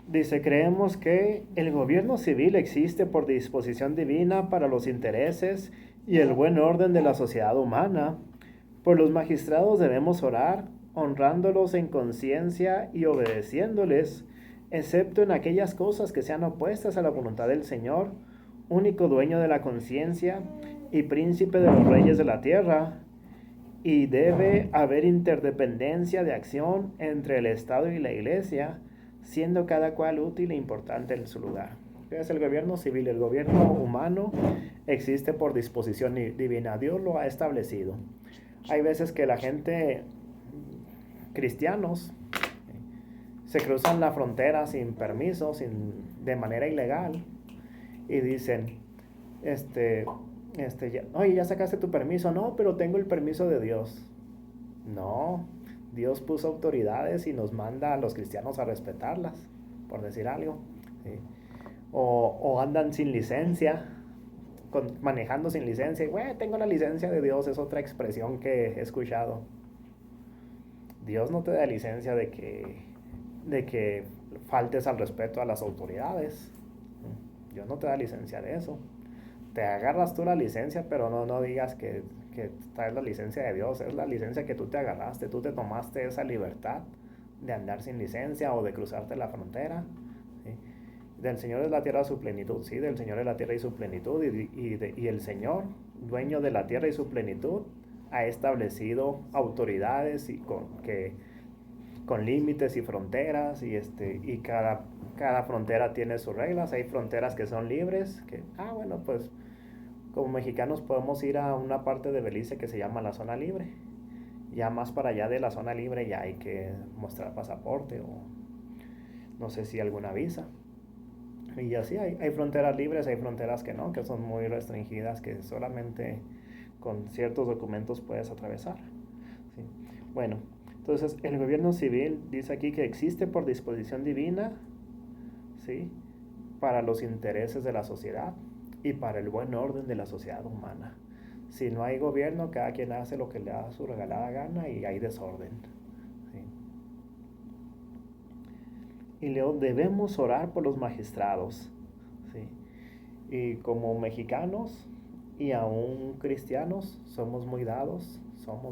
Dice, creemos que el gobierno civil existe por disposición divina para los intereses y el buen orden de la sociedad humana. Por los magistrados debemos orar, honrándolos en conciencia y obedeciéndoles, excepto en aquellas cosas que sean opuestas a la voluntad del Señor, único dueño de la conciencia y príncipe de los reyes de la tierra. Y debe haber interdependencia de acción entre el Estado y la Iglesia, siendo cada cual útil e importante en su lugar. Es el gobierno civil, el gobierno humano existe por disposición divina. Dios lo ha establecido. Hay veces que la gente, cristianos, se cruzan la frontera sin permiso, de manera ilegal, y dicen, oye, ya sacaste tu permiso. No, pero tengo el permiso de Dios. No, Dios puso autoridades y nos manda a los cristianos a respetarlas, por decir algo. ¿Sí? O andan sin licencia, manejando sin licencia. Y, bueno, tengo la licencia de Dios, es otra expresión que he escuchado. Dios no te da licencia de que faltes al respeto a las autoridades. Dios no te da licencia de eso. Te agarras tú la licencia, pero no digas que traes la licencia de Dios. Es la licencia que tú te agarraste. Tú te tomaste esa libertad de andar sin licencia o de cruzarte la frontera. ¿Sí? Del Señor es la tierra su plenitud. Sí, del Señor es la tierra y su plenitud. Y el Señor, dueño de la tierra y su plenitud, ha establecido autoridades con límites y fronteras, y cada frontera tiene sus reglas. Hay fronteras que son libres, bueno, pues como mexicanos podemos ir a una parte de Belice que se llama la zona libre. Ya más para allá de la zona libre ya hay que mostrar pasaporte o no sé si alguna visa. Y así hay fronteras libres, hay fronteras que no, que son muy restringidas, que solamente con ciertos documentos puedes atravesar. ¿Sí? Bueno, entonces el gobierno civil dice aquí que existe por disposición divina, ¿sí?, para los intereses de la sociedad y para el buen orden de la sociedad humana. Si no hay gobierno, cada quien hace lo que le da su regalada gana y hay desorden. ¿Sí? Y luego debemos orar por los magistrados. ¿Sí? Y como mexicanos y aún cristianos somos muy dados,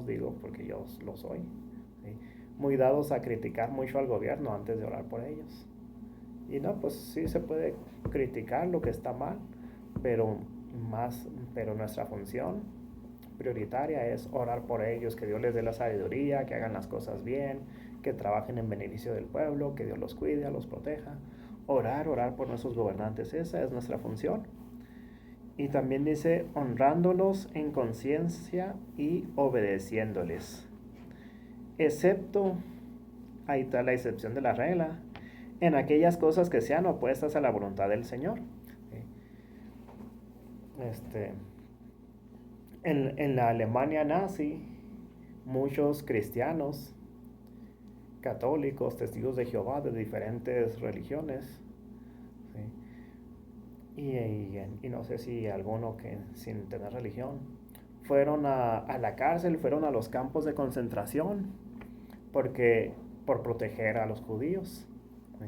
digo porque yo lo soy, ¿sí?, muy dados a criticar mucho al gobierno antes de orar por ellos. Y no, pues sí se puede criticar lo que está mal, pero pero nuestra función prioritaria es orar por ellos, que Dios les dé la sabiduría, que hagan las cosas bien, que trabajen en beneficio del pueblo, que Dios los cuide, los proteja. Orar por nuestros gobernantes, esa es nuestra función. Y también dice, honrándolos en conciencia y obedeciéndoles. Excepto, ahí está la excepción de la regla, en aquellas cosas que sean opuestas a la voluntad del Señor. Este, en la Alemania nazi, muchos cristianos, católicos, testigos de Jehová de diferentes religiones, ¿sí?, y no sé si alguno que sin tener religión, fueron a la cárcel, fueron a los campos de concentración, por proteger a los judíos. ¿Sí?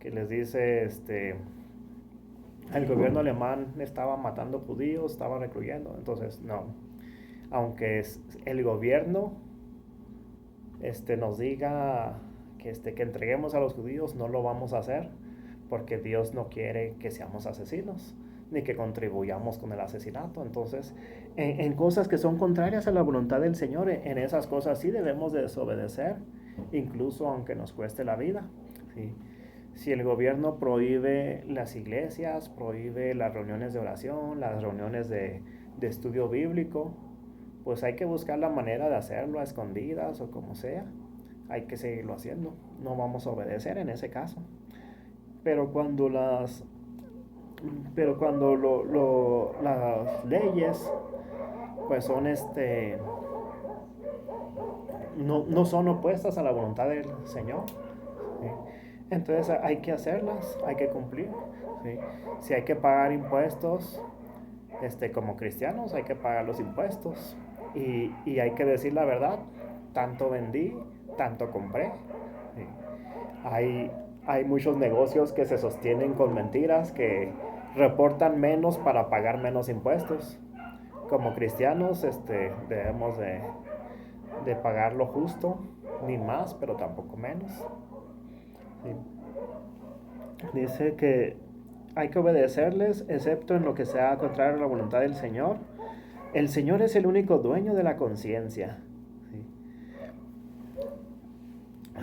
Que les dice, el gobierno alemán estaba matando judíos, estaba recluyendo. Entonces, no. Aunque el gobierno nos diga que entreguemos a los judíos, no lo vamos a hacer, porque Dios no quiere que seamos asesinos, ni que contribuyamos con el asesinato. Entonces, en cosas que son contrarias a la voluntad del Señor, en esas cosas sí debemos de desobedecer, incluso aunque nos cueste la vida. ¿Sí? Si el gobierno prohíbe las iglesias, prohíbe las reuniones de oración, las reuniones de estudio bíblico, pues hay que buscar la manera de hacerlo a escondidas o como sea. Hay que seguirlo haciendo. No vamos a obedecer en ese caso. Pero cuando las leyes pues son no son opuestas a la voluntad del Señor, ¿sí? Entonces hay que hacerlas, hay que cumplir, ¿sí? Si hay que pagar impuestos, como cristianos hay que pagar los impuestos, y hay que decir la verdad. Tanto vendí, tanto compré. Sí. Hay muchos negocios que se sostienen con mentiras, que reportan menos para pagar menos impuestos. Como cristianos, debemos de pagar lo justo, ni más, pero tampoco menos. Sí. Dice que hay que obedecerles, excepto en lo que sea contrario a la voluntad del Señor. El Señor es el único dueño de la conciencia. Sí.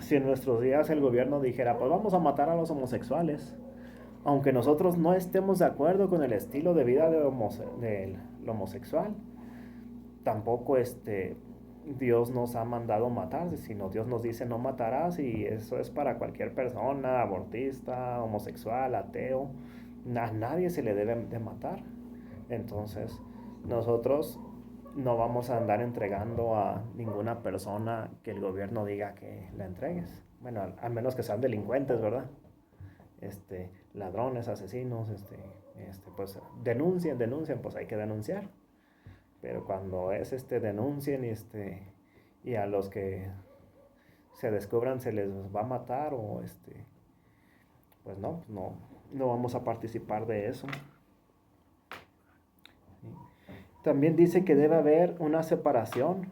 Si en nuestros días el gobierno dijera, pues vamos a matar a los homosexuales, aunque nosotros no estemos de acuerdo con el estilo de vida del homosexual, tampoco Dios nos ha mandado matar, sino Dios nos dice no matarás, y eso es para cualquier persona, abortista, homosexual, ateo. A nadie se le debe de matar. Entonces, nosotros no vamos a andar entregando a ninguna persona que el gobierno diga que la entregues. Bueno, al menos que sean delincuentes, ¿verdad? Ladrones, asesinos, pues denuncien, pues hay que denunciar. Pero cuando es denuncien y a los que se descubran se les va a matar, o pues no vamos a participar de eso. ¿Sí? También dice que debe haber una separación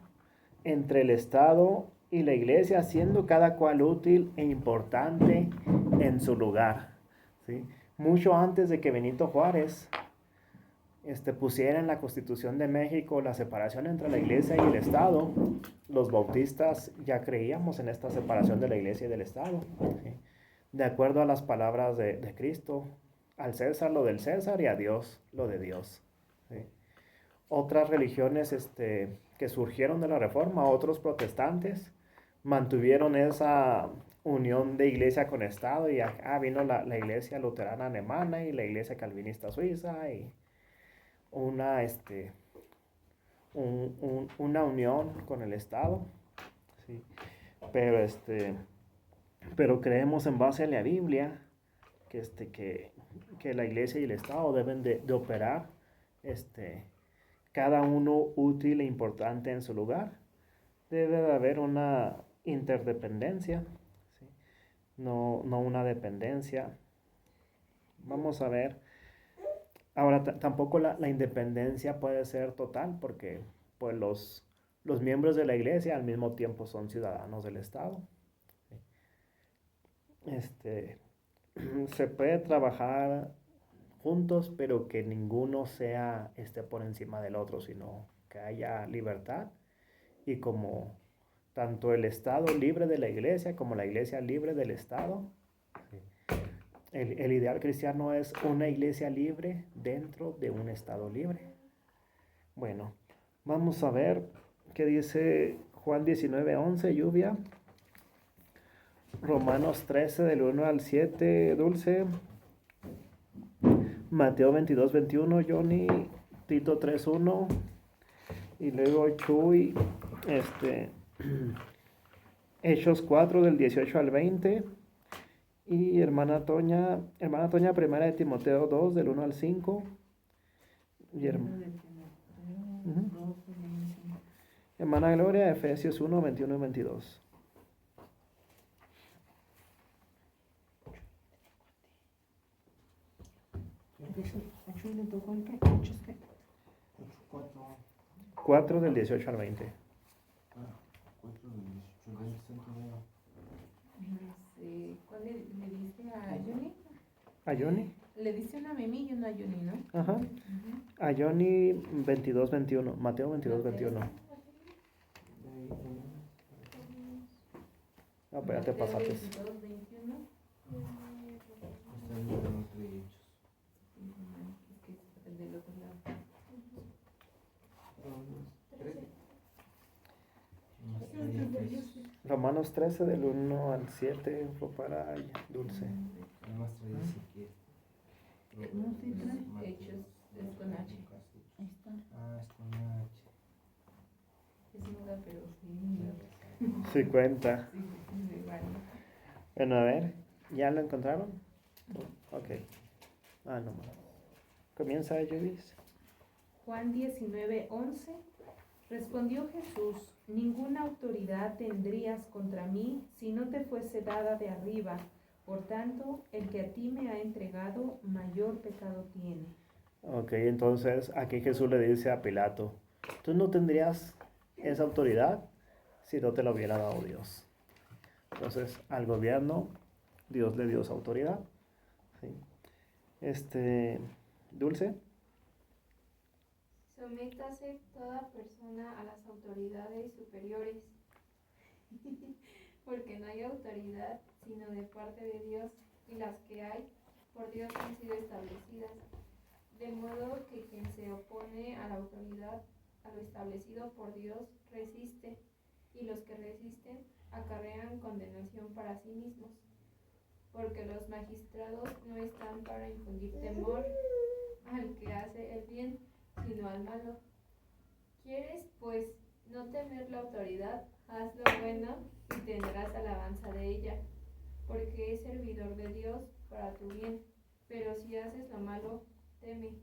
entre el Estado y la Iglesia, siendo cada cual útil e importante en su lugar. ¿Sí? Mucho antes de que Benito Juárez pusiera en la Constitución de México la separación entre la Iglesia y el Estado, los bautistas ya creíamos en esta separación de la Iglesia y del Estado. ¿Sí? De acuerdo a las palabras de Cristo, al César lo del César y a Dios lo de Dios. ¿Sí? Otras religiones que surgieron de la Reforma, otros protestantes, mantuvieron esa unión de iglesia con Estado, y acá vino la iglesia luterana alemana y la iglesia calvinista suiza, y una, una unión con el Estado. ¿Sí? Pero creemos en base a la Biblia que la iglesia y el Estado deben de operar cada uno útil e importante en su lugar. Debe de haber una interdependencia, ¿sí? No una dependencia. Vamos a ver. Ahora, tampoco la independencia puede ser total, porque pues los miembros de la iglesia al mismo tiempo son ciudadanos del Estado. ¿Sí? Se puede trabajar juntos, pero que ninguno esté por encima del otro, sino que haya libertad, y como tanto el Estado libre de la iglesia como la iglesia libre del Estado. Sí. El ideal cristiano es una iglesia libre dentro de un Estado libre. Bueno, vamos a ver qué dice Juan 19:11, lluvia. Romanos 13 del 1 al 7, Dulce. Mateo 22:21, Johnny. Tito 3:1. Y luego Chuy, Hechos 4 del 18 al 20. Y hermana Toña, primera de Timoteo 2 del 1 al 5. Y hermana Gloria, Efesios 1, 21 y 22. ¿A Chuy le tocó el qué? ¿Hechos qué? 4 del 18 al 20. 4 del 18 al 20. ¿Cuál le diste a Johnny? ¿A Johnny? Le diste una a Mimi y una a Johnny, ¿no? Ajá. A Johnny 22:21. Mateo 22:21. No, pero ya te pasaste. 22:21. El del otro lado. Romanos 13 del 1 al 7 fue para Dulce. Hechos es con H. Ahí está. Es con H. Es muda, pero sí. Sí cuenta. Sí, vale. Bueno, a ver, ¿ya lo encontraron? Ok. No. Comienza, Judith. Juan 19:11. Respondió Jesús: Ninguna autoridad tendrías contra mí si no te fuese dada de arriba. Por tanto, el que a ti me ha entregado, mayor pecado tiene. Ok, entonces aquí Jesús le dice a Pilato, tú no tendrías esa autoridad si no te lo hubiera dado Dios. Entonces, al gobierno, Dios le dio esa autoridad. ¿Sí? Dulce. Sométase toda persona a las autoridades superiores, porque no hay autoridad sino de parte de Dios, y las que hay por Dios han sido establecidas. De modo que quien se opone a la autoridad, a lo establecido por Dios, resiste, y los que resisten acarrean condenación para sí mismos, porque los magistrados no están para infundir temor al que hace el bien, sino al malo. ¿Quieres, pues, no temer la autoridad? Haz lo bueno y tendrás alabanza de ella, porque es servidor de Dios para tu bien. Pero si haces lo malo, teme,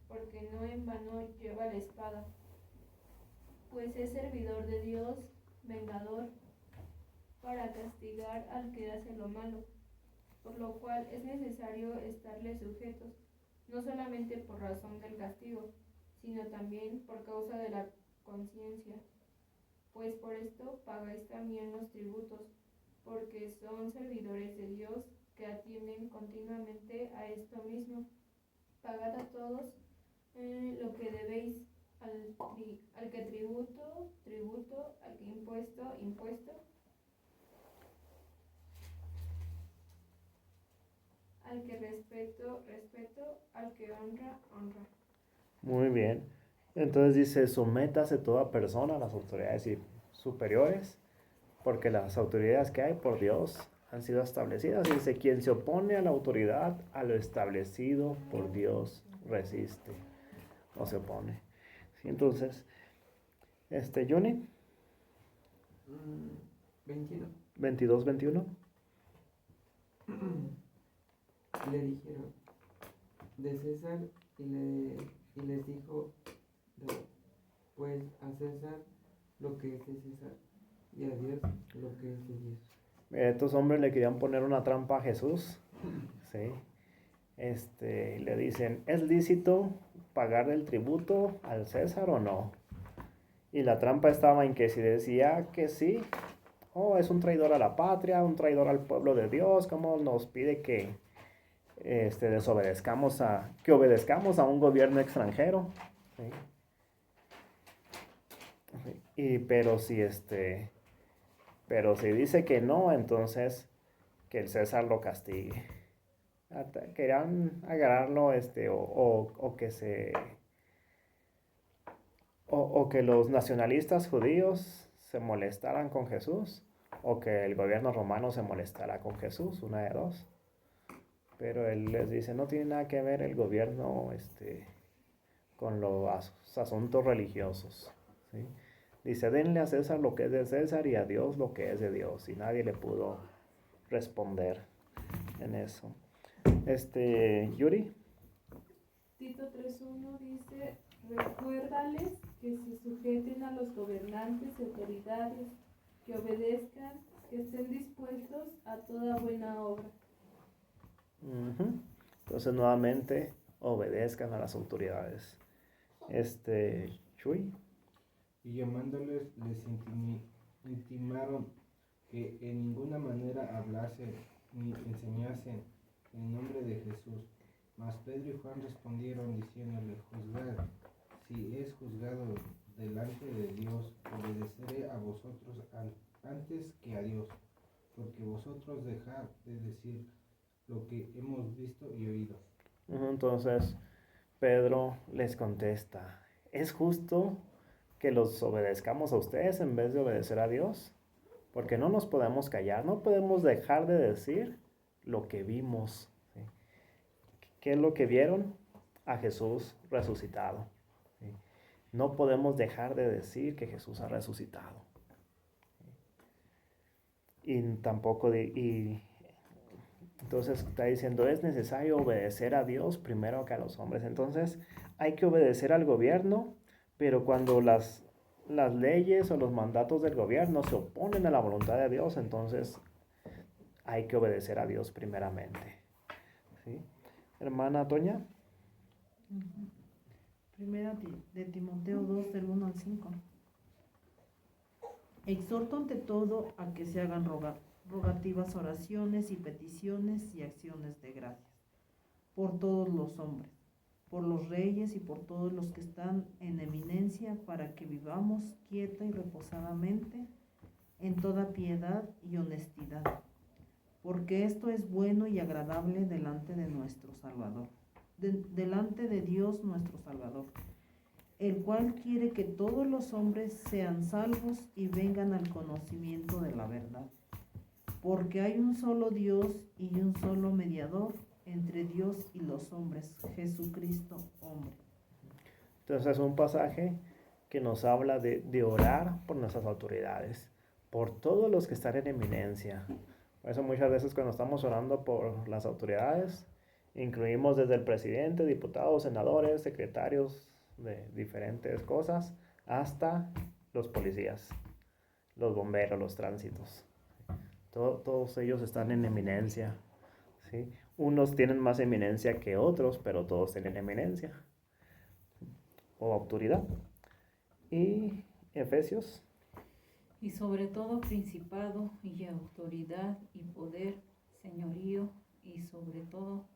porque no en vano lleva la espada, pues es servidor de Dios, vengador, para castigar al que hace lo malo, por lo cual es necesario estarle sujetos, no solamente por razón del castigo, sino también por causa de la conciencia, pues por esto pagáis también los tributos, porque son servidores de Dios que atienden continuamente a esto mismo. Pagad a todos lo que debéis, al que tributo, tributo, al que impuesto, impuesto, al que respeto, respeto, al que honra, honra. Muy bien. Entonces dice, sométase toda persona a las autoridades superiores, porque las autoridades que hay por Dios han sido establecidas. Y dice, quien se opone a la autoridad, a lo establecido por Dios, resiste o se opone. ¿Sí? Entonces, Johnny, 21. 22-21. Le dijeron, de César, y les dijo, pues a César lo que es de César, y a Dios lo que es de Dios. Estos hombres le querían poner una trampa a Jesús. ¿Sí? Le dicen, ¿es lícito pagar el tributo al César o no? Y la trampa estaba en que si decía que sí, es un traidor a la patria, un traidor al pueblo de Dios, ¿cómo nos pide que que obedezcamos a un gobierno extranjero? ¿Sí? Pero si dice que no, entonces que el César lo castigue. Querían agarrarlo, o que los nacionalistas judíos se molestaran con Jesús, o que el gobierno romano se molestara con Jesús, una de dos. Pero él les dice, no tiene nada que ver el gobierno con los asuntos religiosos. ¿Sí? Dice, denle a César lo que es de César y a Dios lo que es de Dios. Y nadie le pudo responder en eso. Yuri. Tito 3:1 dice, recuérdales que se sujeten a los gobernantes y autoridades, que obedezcan, que estén dispuestos a toda buena obra. Entonces nuevamente obedezcan a las autoridades. Chuy. Y llamándoles les intimaron que en ninguna manera hablasen ni enseñasen en nombre de Jesús. Mas Pedro y Juan respondieron diciéndole, juzgad, si es juzgado delante de Dios, obedeceré a vosotros antes que a Dios, porque vosotros dejad de decir lo que hemos visto y oído. Entonces Pedro les contesta, ¿es justo que los obedezcamos a ustedes en vez de obedecer a Dios? Porque no nos podemos callar, no podemos dejar de decir lo que vimos. ¿Sí? ¿Qué es lo que vieron? A Jesús resucitado. ¿Sí? No podemos dejar de decir que Jesús ha resucitado. Y tampoco entonces está diciendo, es necesario obedecer a Dios primero que a los hombres. Entonces hay que obedecer al gobierno, pero cuando las leyes o los mandatos del gobierno se oponen a la voluntad de Dios, entonces hay que obedecer a Dios primeramente. ¿Sí? Hermana Toña. Ujú. Primera de Timoteo 2, del 1 al 5. Exhorto ante todo a que se hagan rogativas, oraciones y peticiones y acciones de gracias por todos los hombres, por los reyes y por todos los que están en eminencia, para que vivamos quieta y reposadamente en toda piedad y honestidad, porque esto es bueno y agradable delante de nuestro Salvador, delante de Dios nuestro Salvador, el cual quiere que todos los hombres sean salvos y vengan al conocimiento de la verdad. Porque hay un solo Dios y un solo mediador entre Dios y los hombres, Jesucristo, hombre. Entonces es un pasaje que nos habla de orar por nuestras autoridades, por todos los que están en eminencia. Por eso muchas veces cuando estamos orando por las autoridades, incluimos desde el presidente, diputados, senadores, secretarios de diferentes cosas, hasta los policías, los bomberos, los tránsitos. Todos ellos están en eminencia, ¿sí? Unos tienen más eminencia que otros, pero todos tienen eminencia o autoridad. Y Efesios. Y sobre todo principado y autoridad y poder, señorío y sobre todo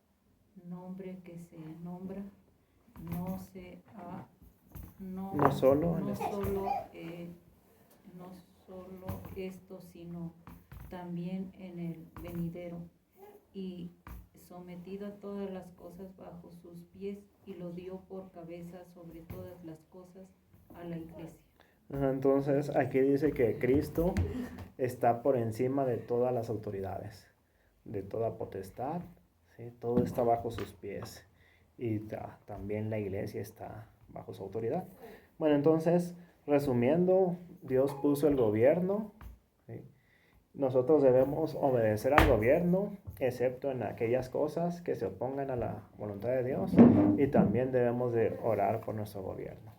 nombre que se nombra, no solo esto, sino también en el venidero, y sometido a todas las cosas bajo sus pies, y lo dio por cabeza sobre todas las cosas a la iglesia. Entonces aquí dice que Cristo está por encima de todas las autoridades, de toda potestad, ¿sí? Todo está bajo sus pies, y también la iglesia está bajo su autoridad. Bueno, entonces, resumiendo, Dios puso el gobierno, ¿sí? Nosotros debemos obedecer al gobierno, excepto en aquellas cosas que se opongan a la voluntad de Dios, y también debemos de orar por nuestro gobierno.